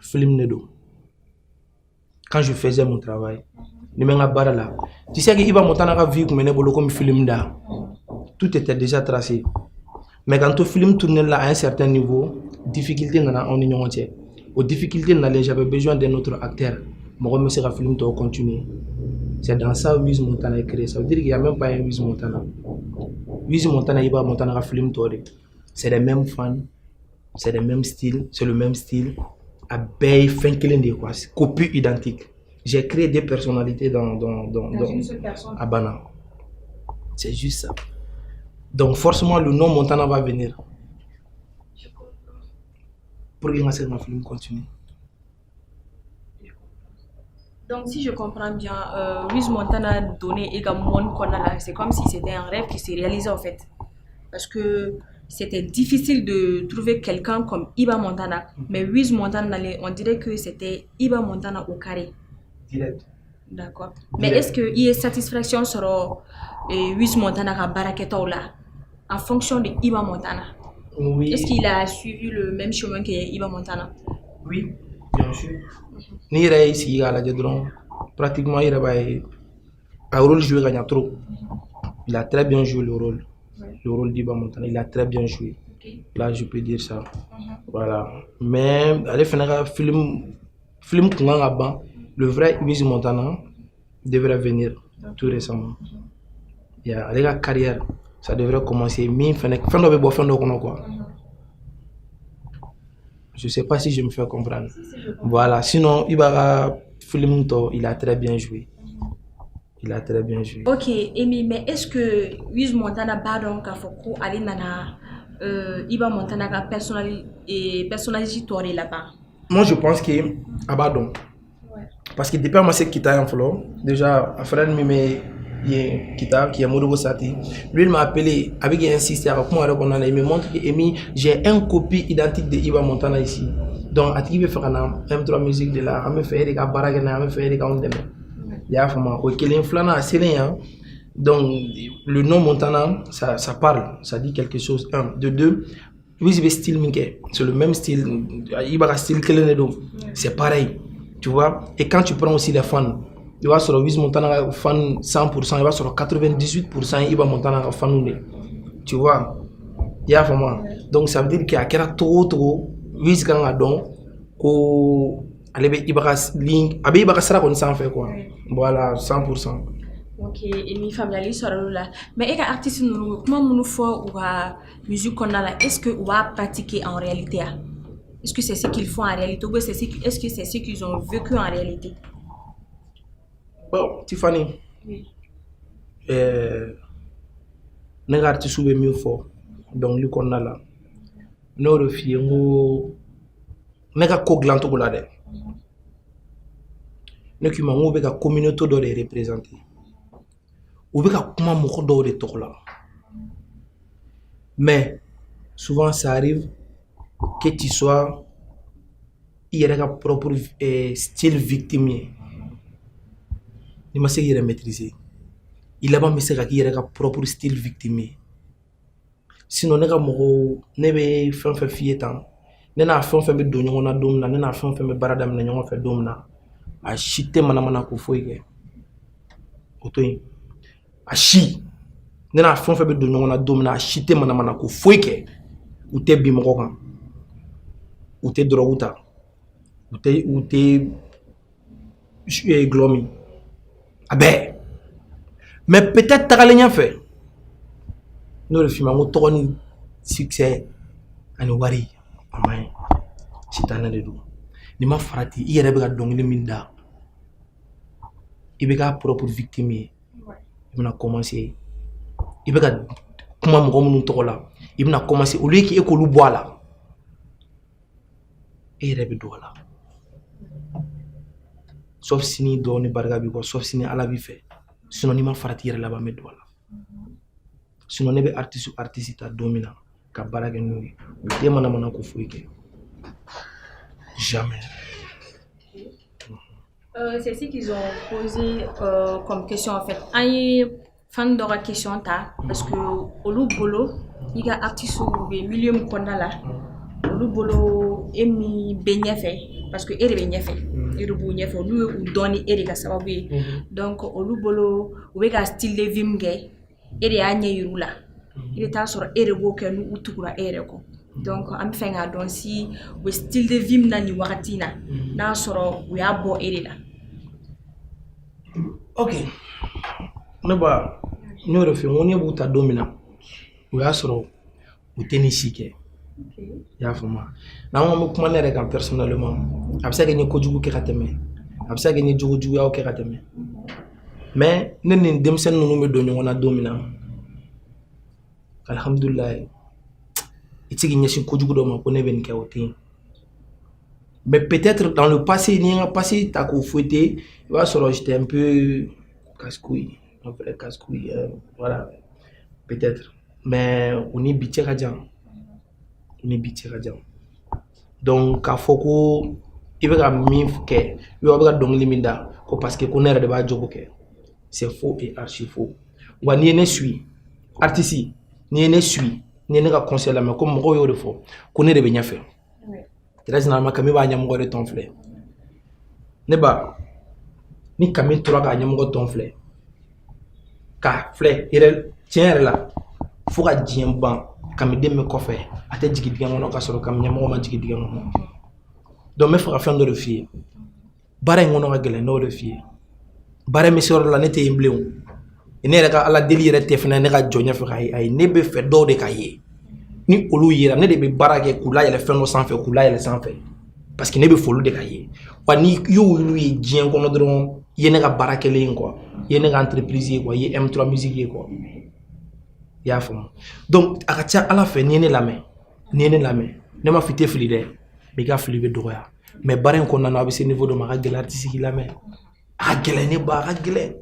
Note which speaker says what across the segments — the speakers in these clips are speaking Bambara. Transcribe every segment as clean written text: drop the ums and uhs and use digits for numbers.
Speaker 1: film Nedo. Quand je faisais mon travail, tu sais que Iba Montana a vu comme film là. Tout était déjà tracé. Mais quand le film tournait là à un certain niveau, difficulté dans en union entière. Aux difficultés j'avais besoin d'un autre acteur. Moi, je me film doit continuer. C'est dans ça que Wiz Montana est créé. Ça veut dire qu'il n'y a même pas un Wiz Montana. Wiz Montana, Iba Montana a film tourné. C'est les mêmes fans, c'est le même style, à Bay, quoi, copie identique. J'ai créé des personnalités dans
Speaker 2: une seule personne.
Speaker 1: À Bana. C'est juste ça. Donc forcément le nom Montana va venir. Pour que ma film continue.
Speaker 2: Donc si je comprends bien, Wiz Montana a donné également qu'on a là, c'est comme si c'était un rêve qui s'est réalisé en fait. Parce que c'était difficile de trouver quelqu'un comme Iba Montana. Mais Wiz Montana, on dirait que c'était Iba Montana au carré.
Speaker 1: Direct.
Speaker 2: D'accord. Mais est-ce qu'il y a satisfaction sur Wiz Montana à Baraketo là, en fonction de Iba Montana?
Speaker 1: Oui.
Speaker 2: Est-ce qu'il a suivi le même chemin que Iba Montana?
Speaker 1: Oui, bien sûr. Ni ici à la Jedron, pratiquement il a un rôle joué gagnant trop. Il a très bien joué le rôle. Le rôle d'Iba Montana, il a très bien joué. Okay. Là, je peux dire ça. Voilà. Mais, allez faire un film qu'on le vrai Wiz Montana devrait venir tout récemment. Il y a la carrière, ça devrait commencer. Je sais pas si je me fais comprendre. Voilà. Sinon, Iba film il a très bien joué. Il a très bien joué.
Speaker 2: Ok, Amy, mais est-ce que Wiz Montana a donc aller dans Iba Montana a personnalité là-bas?
Speaker 1: Moi, je pense que Abadon. Parce que depuis que je suis flow, déjà, un frère qui est Modogo Sati, lui il m'a appelé avec insisté avec moi, il me montre que j'ai une copie identique de Iba Montana ici. Donc, à qui veut faire un M3 musique de là, on me fait des baragues, on me fait des gars. Donc, le nom Montana, ça parle, ça dit quelque chose. Un, de deux, oui, c'est le style Minké, c'est le même style, il va style c'est pareil, tu vois. Et quand tu prends aussi les fans, il va sur Wiz Montana fan 100%, il va sur 98%, il va Montana fan, tu vois. Il y a vraiment. Donc, ça veut dire qu'il y a trop, Wiz Gang donc, ko il va link, il va sera comme ça en fait quoi. Voilà, 100%.
Speaker 2: Ok, et mes familiers sont là. Mais les artistes, comment nous faut ou la musique qu'on a là, est-ce que on va pratiquer en réalité? Est-ce que c'est ce qu'ils font en réalité ou est-ce que c'est ce qu'ils ont vécu en réalité?
Speaker 1: Bon, Tiffany.
Speaker 2: Oui.
Speaker 1: Les artistes sont mieux forts. Donc, le qu'on a là. Nous refusons. Nous avons un peu de là. Nous avons une communauté de représenter. Mais souvent ça arrive que tu sois propre style victimier. Il m'a dit maîtriser. Il a pas mis propre style victimier. Sinon ne be fait fier tant. Ne na fait donyo na dom na ne na fait baradam na nyongo fait dom na. A chité mana ko foyé. Otoy. A chi ne na fɛn fɛn bɛ don ɲɔgɔn na don min na a si tɛ mana ko foyi kɛ u tɛ bin mɔgɔ kan u tɛ drogue ta u tɛ gulɔ min a bɛɛ mais peut-être tagalen ɲɛfɛ n'o de f'i ma n ko tɔgɔ ni succès ani wari a man ɲi sitanɛ de don n'i ma farati i yɛrɛ bɛ ka dɔnkili min da i bɛ k'a propre victime ye i bɛna commencer i bɛ ka kuma mɔgɔ minnu tɔgɔ la i bɛna commencer au lieu que e k'olu bɔ a la e yɛrɛ bɛ don a la sauf si ni dɔɔni barika b'i kɔ sauf si ni Ala b'i fɛ sinon n'i ma farati i yɛrɛ laban bɛ don a la sinon ne bɛ artiste ta don min na ka baara kɛ n'o ye u tɛ manamana ko foyi kɛ jamais.
Speaker 2: C'est ce qu'ils ont posé comme question en fait. Un fan d'aura question ta parce que olu bolo il y a artiste ou milieu mkonda là olu bolo emi benye fait parce que e de bɛ ɲɛfɛ e de b'u ɲɛfɛ olu ye u dɔn ni e de ka sababu ye donc olu bolo u bɛ ka style de vie min kɛ e de y'a ɲɛ yir'u la i bɛ taa sɔrɔ e de b'o kɛ n'u tugura e yɛrɛ kɔ donc an bɛ fɛ k'a dɔn si u bɛ style de vie min na nin wagati in na n'a sɔrɔ u y'a bɔ e de la.
Speaker 1: Ok ne ba n y'o de fɔ n ko ne b'u ta don min na o y'a sɔrɔ u tɛ ni si kɛ i y'a faamu n'an ko an bɛ kuma ne yɛrɛ kan personnellement a bɛ se ka kɛ n ye kojugu kɛ ka tɛmɛ a bɛ se ka kɛ n ye jugujuguyaw kɛ ka tɛmɛ mais ne ni denmisɛnnin ninnu bɛ don ɲɔgɔn na don min na alhamdulilayi i tɛ se k'i ɲɛsin kojugu dɔ ma ko ne bɛ nin kɛ o tɛ yen mais peut-être dans le passé ni n ka passé ta k'o fouetter i b'a sɔrɔ j'étais un peu casse-couille un vrai casse-couille voilà peut-être mais o ni bi cɛ ka jan ni bi cɛ ka jan donc k'a fɔ ko i bɛ ka min kɛ ou a bɛ ka dɔnkili min da ko parce que ko ne yɛrɛ de b'a jogo kɛ c'est faux et archi faux wa n'i ye ne suis artiste n'i ye ne suis n'i ye ne ka conseil lamɛn ko mɔgɔw y'o de fɔ ko ne de bɛ ɲɛfɛ très généralement Kami b'a ɲɛmɔgɔ de tɔn filɛ ne ba ni Kami tora k'a ɲɛmɔgɔ tɔn filɛ ka filɛ yɛrɛ tiɲɛ yɛrɛ la fo ka diɲɛ ban Kami den bɛ kɔfɛ a tɛ jigin dingɛ kɔnɔ k'a sɔrɔ Kami ɲɛmɔgɔ ma jigin dingɛ kɔnɔ donc n bɛ fɛ ka fɛn dɔ de f'i ye baara in kɔnɔ ka gɛlɛn n'o de f'i ye baara min se yɔrɔ la ne tɛ yen bilen o ne yɛrɛ ka ala deli yɛrɛ tɛ fana ne ka jɔ ɲɛfɛ k'a ye ayi ne bɛ fɛ dɔw de ka ye ni olu yera ne de bɛ baara kɛ k'u layɛlɛ fɛn dɔ sanfɛ k'u layɛlɛ sanfɛ parce que ne bɛ foli de ka ye wa ni y'olu ye diɲɛ kɔnɔ dɔrɔn i ye ne ka baara kɛlen quoi i ye ne ka entreprise ye quoi i ye M3 musique ye quoi i y'a faamu donc a ka ca ala fɛ n'i ye ne lamɛn ne ma f'i tɛ fili dɛ mais i ka fili bɛ dɔgɔya mais baara in kɔnɔna na a bɛ se niveau dɔ ma a ka gɛlɛn artiste k'i lamɛn a ka gɛlɛn ne ba a ka gɛlɛn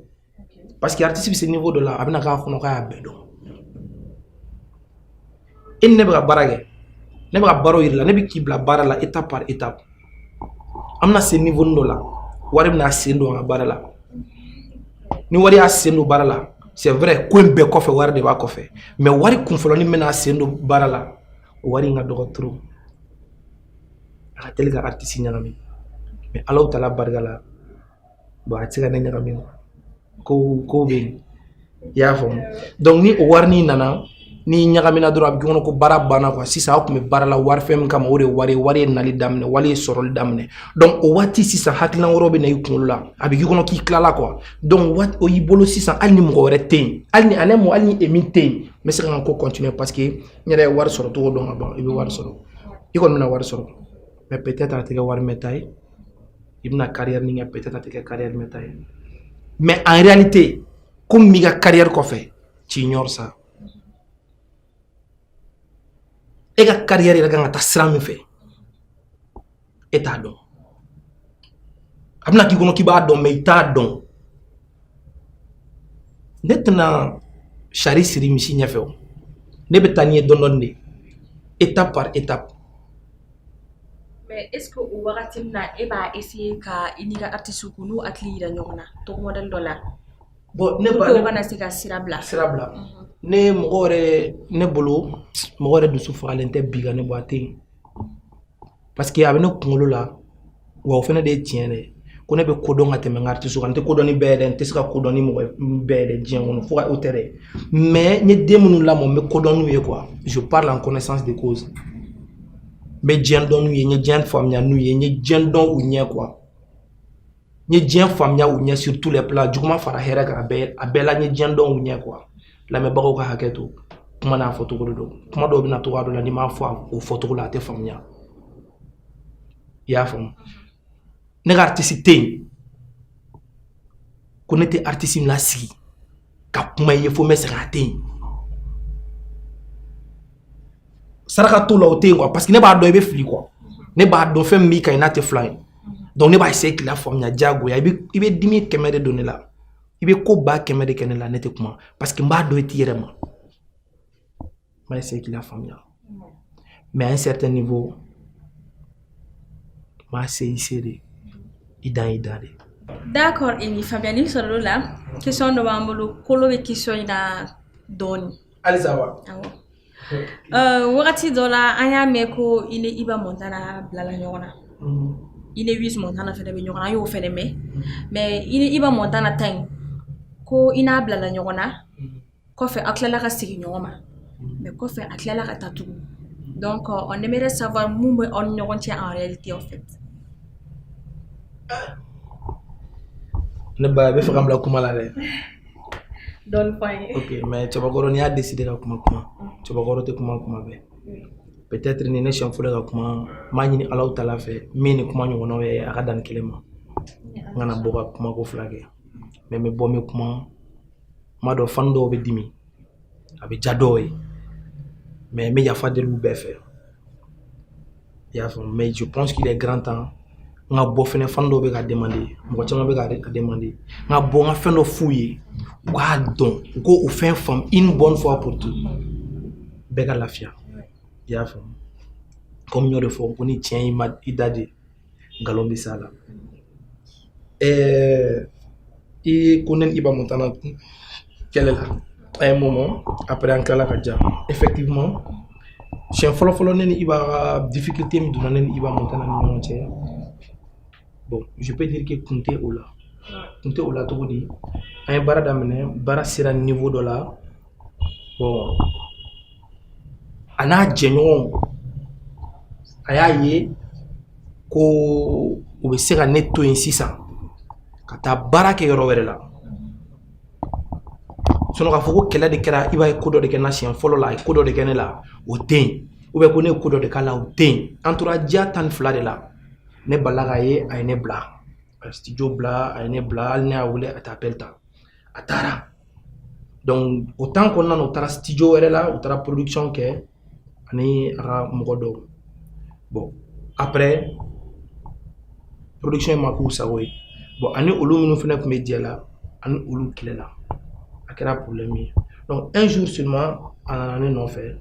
Speaker 1: parce que artiste bɛ se niveau dɔ la a bɛna k'a kɔnɔ k'a y'a bɛɛ dɔn e ni ne bɛ ka baara kɛ ne bɛ ka baaraw yir'i la ne bɛ k'i bila baara la étape par étape an bɛna se niveau dɔ la wari bɛna sen don an ka baara la ni wari y'a sen don baara la c'est vrai ko in bɛɛ kɔfɛ wari de b'a kɔfɛ mais wari kunfɔlɔnin bɛna sen don baara la o wari in ka dɔgɔ trop a ka teli ka artiste ɲagami mais Alahu Taala barika la bon a tɛ se ka ne ɲagami ko bɛ yen i y'a faamu donc ni o wari nin nana ni ɲagamina dɔrɔn a bɛ kɛ kɔnɔ ko baara banna quoi sisan aw tun bɛ baara la wari fɛn min kama o de ye wari ye nali daminɛ wari ye sɔrɔli daminɛ donc o waati sisan hakilina wɛrɛw bɛ na i kunkolo la a bɛ k'i kɔnɔ k'i tilala quoi donc o y'i bolo sisan hali ni mɔgɔ wɛrɛ tɛ yen hali ni Emi tɛ yen n bɛ se ka n ka ko continuer parce que n yɛrɛ ye wari sɔrɔ cogo dɔn ka ban i bɛ wari sɔrɔ i kɔni bɛna wari sɔrɔ mais peut-être a tɛ kɛ wari mɛta ye i bɛna carrière min kɛ peut-être a tɛ kɛ carrière mɛta ye mais en réalité comme i ka carrière kɔfɛ tu ignores ça e ka carrière yɛrɛ kan ka taa sira min fɛ e t'a dɔn a bɛna k'i kɔnɔ k'i b'a dɔn mais i t'a dɔn ne tɛna sari siri misi ɲɛfɛ o ne bɛ taa n'i ye dɔɔnin-dɔɔnin de étape par étape.
Speaker 2: Mais est-ce que o wagati min na e b'a essayer ka i ni ka artiste ko n'u hakili yira ɲɔgɔn na top modèle dɔ la
Speaker 1: bon ne ba
Speaker 2: ko kana se ka sira bila
Speaker 1: ne mɔgɔ wɛrɛ ne bolo mɔgɔ wɛrɛ dusu fagalen tɛ bi ka ne bɔ a tɛ yen parce que a bɛ ne kunkolo la wa o fana de ye tiɲɛ dɛ ko ne bɛ kodɔn ka tɛmɛ n ka artiste kan n tɛ kodɔn ni bɛɛ ye dɛ n tɛ se ka kodɔn ni mɔgɔ bɛɛ ye dɛ diɲɛ kɔnɔ fo ka o tɛ dɛ mais n ye den minnu lamɔ n bɛ kodɔn n'u ye quoi je parle en connaissance de cause n bɛ diɲɛ dɔn n'u ye n ye diɲɛ faamuya n'u ye n ye diɲɛ dɔn u ɲɛ quoi n ye diɲɛ faamuya u ɲɛ sur tous les plans juguman fara hɛrɛ kan a bɛɛ la n ye diɲɛ dɔn u ɲɛ quoi lamɛnbagaw ka hakɛ to kuma n'a fɔcogo de don kuma dɔw bɛna togoya dɔ la n'i m'a fɔ o fɔcogo la a tɛ faamuya i y'a faamu ne ka artiste tɛ yen ko ne tɛ artiste min lasigi ka kuma i ye fo n bɛ segin a tɛ yen saraka t'o la o tɛ yen quoi parce que ne b'a dɔn i bɛ fili quoi ne b'a dɔn fɛn min b'i kan i n'a tɛ fila ye donc ne b'a essayer k'i la faamuya diyagoya i bɛ dimi 100 de don ne la i bɛ ko 100 de kɛ ne la ne tɛ kuma parce que n b'a dɔn i t'i yɛrɛ ma n b'a essayer k'i la faamuya mais à un certain niveau n b'a essayer de i dan de.
Speaker 2: D'accord, Emi Fabiani sɔrɔ la question dɔ b'an bolo kolo bɛ question in na dɔɔni.
Speaker 1: Halisa wa.
Speaker 2: Awɔ. Wagati dɔ la an y'a mɛn ko i ni Iba Montana bilala ɲɔgɔn na. il est 8 Montana fait de ɲɔgɔn na y'o fɛnɛ mais il va Montana temps ko ina bla la ɲɔgɔn na kɔfɛ a tilala ka segin ɲɔgɔn ma mais kɔfɛ a tilala ka taa tugun donc on aimerait savoir mun bɛ aw ni ɲɔgɔn cɛ en réalité en fait.
Speaker 1: Ne ba bɛ fɛ ka n bila kuma la dɛ.
Speaker 2: Donne pas.
Speaker 1: Ok, mais cɛbakɔrɔ n'i y'a décidé ka kuma cɛbakɔrɔ tɛ kuma bɛɛ. Peut-être ni ne siɲɛ fɔlɔ ka kuma n b'a ɲini Alahu Taala fɛ min ni kuma ɲɔgɔnnaw ye a ka dan ni kelen ma n kana bɔ ka kuma ko fila kɛ mais n bɛ bɔ n bɛ kuma n b'a dɔn fan dɔw bɛ dimi a bɛ diya dɔw ye mais n bɛ yafa deli u bɛɛ fɛ i y'a faamu mais je pense qu'il est grand temps n ka bɔ fɛnɛ fan dɔw bɛ ka demander mɔgɔ caman bɛ ka demander n ka bɔ n ka fɛn dɔ f'u ye u k'a dɔn u k'o fɛn faamu une bonne fois pour tout bɛɛ ka lafiya. I y'a faamu comme n y'o de fɔ ko ni tiɲɛ i da di nkalon bɛ s'a la i ko ne ni Iba Montana kɛlɛ la à un moment après an tilala ka ja effectivement siɲɛ fɔlɔ ne ni Iba ka difficulté min donna ne ni Iba Montana ni ɲɔgɔn cɛ bon je peux dire que kun tɛ o la cogo di an ye baara daminɛ baara sera niveau dɔ la bon a n'a jɛɲɔgɔnw a y'a ye ko u bɛ se ka ne to yen sisan ka taa baara kɛ yɔrɔ wɛrɛ la sinon k'a fɔ ko kɛlɛ de kɛra Iba ye ko dɔ de kɛ n na siɲɛ fɔlɔ la a ye ko dɔ de kɛ ne la o tɛ yen ou bien ko ne ye ko dɔ de k'a la o tɛ yen an tora diya 12 de la ne balila k'a ye a ye ne bila a ye studio bila a ye ne bila hali ne y'a wele a tɛ appel ta a taara donc o temps kɔnɔna na u taara studio wɛrɛ la u taara production kɛ ani a ka mɔgɔ dɔw bon après production ma k'u sago ye bon ani olu minnu fana tun bɛ jɛ la ani olu kɛlɛla a kɛra problème ye donc un jour seulement a nana ne nɔfɛ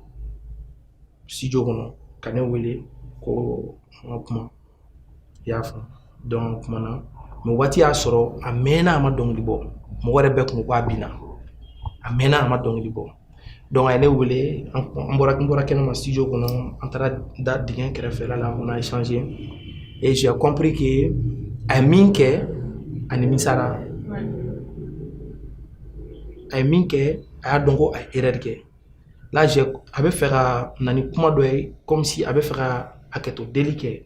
Speaker 1: studio kɔnɔ ka ne wele ko n ka kuma i y'a faamu donc kumana mais waati y'a sɔrɔ a mɛnna a ma dɔnkili bɔ mɔgɔ yɛrɛ bɛɛ kun ko a binna a mɛnna a ma dɔnkili bɔ donc a ye ne wele n bɔra kɛnɛma studio kɔnɔ an taara da dingɛ kɛrɛfɛla la on a échangé et j'ai compris que a ye min kɛ a nimisara a ye min kɛ a y'a dɔn ko a ye erreur kɛ là a bɛ fɛ ka na ni kuma dɔ ye comme si a bɛ fɛ ka hakɛto deli kɛ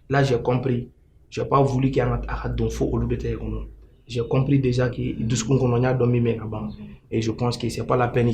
Speaker 1: là j'ai compris j'ai pas voulu que a ka don fo olu de tɛ kɔnɔ j'ai compris déjà que dusukun kɔnɔ n y'a dɔn min bɛ ka ban et je pense que c'est pas la peine